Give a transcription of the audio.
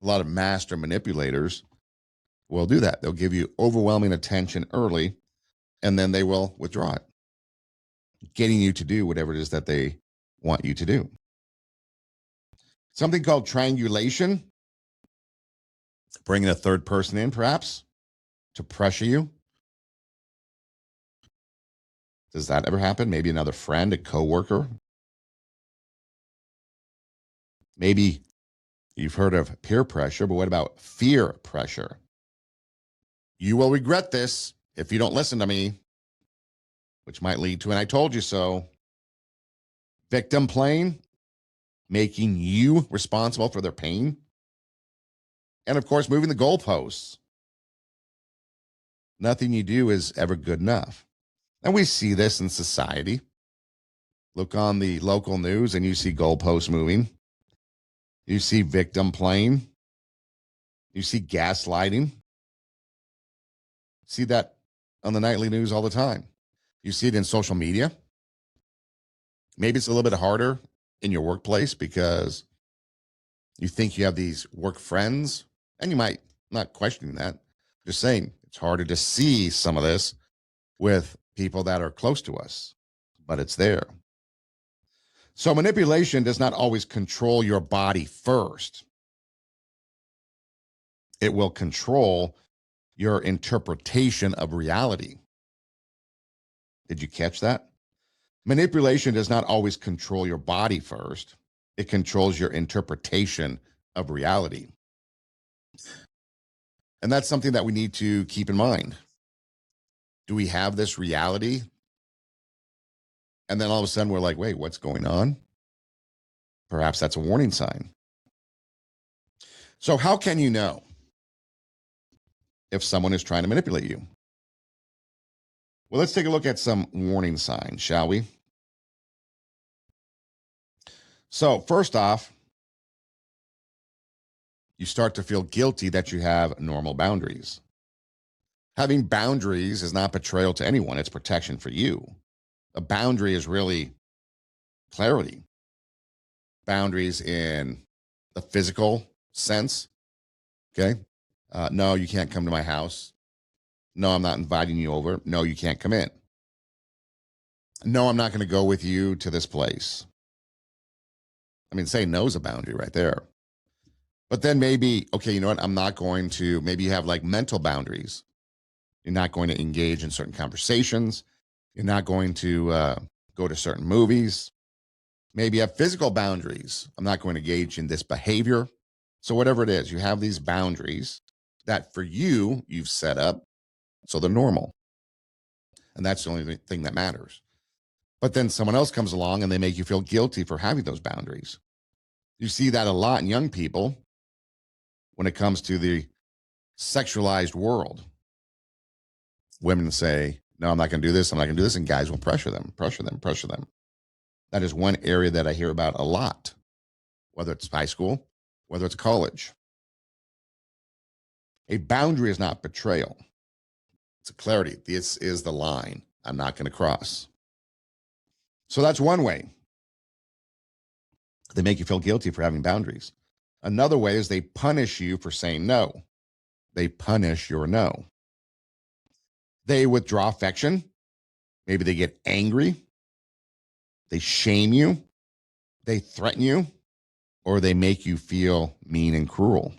A lot of master manipulators will do that. They'll give you overwhelming attention early, and then they will withdraw it, getting you to do whatever it is that they want you to do. Something called triangulation, bringing a third person in, perhaps, to pressure you. Does that ever happen? Maybe another friend, a coworker. Maybe you've heard of peer pressure, but what about fear pressure? You will regret this if you don't listen to me, which might lead to an I told you so. Victim playing, making you responsible for their pain. And of course, moving the goalposts. Nothing you do is ever good enough. And we see this in society. Look on the local news and you see goalposts moving. You see victim playing. You see gaslighting. See that on the nightly news all the time. You see it in social media. Maybe it's a little bit harder in your workplace because you think you have these work friends, and you might not questioning that. Just saying it's harder to see some of this with people that are close to us, but it's there. So manipulation does not always control your body first. It will control your interpretation of reality. Did you catch that? Manipulation does not always control your body first. It controls your interpretation of reality. And that's something that we need to keep in mind. Do we have this reality? And then all of a sudden we're like, wait, what's going on? Perhaps that's a warning sign. So how can you know if someone is trying to manipulate you? Well, let's take a look at some warning signs, shall we? So first off, you start to feel guilty that you have normal boundaries. Having boundaries is not betrayal to anyone, it's protection for you. A boundary is really clarity. Boundaries in the physical sense. Okay. No, you can't come to my house. No, I'm not inviting you over. No, you can't come in. No, I'm not going to go with you to this place. I mean, saying no is a boundary right there. But then maybe, okay, you know what? I'm not going to, maybe you have like mental boundaries. You're not going to engage in certain conversations. You're not going to go to certain movies. Maybe you have physical boundaries. I'm not going to engage in this behavior. So whatever it is, you have these boundaries that for you, you've set up. So they're normal. And that's the only thing that matters. But then someone else comes along and they make you feel guilty for having those boundaries. You see that a lot in young people when it comes to the sexualized world. Women say, no, I'm not going to do this. I'm not going to do this. And guys will pressure them. That is one area that I hear about a lot, whether it's high school, whether it's college. A boundary is not betrayal. It's a clarity. This is the line I'm not going to cross. So that's one way. They make you feel guilty for having boundaries. Another way is they punish you for saying no. They punish your no. They withdraw affection. Maybe they get angry. They shame you. They threaten you. Or they make you feel mean and cruel.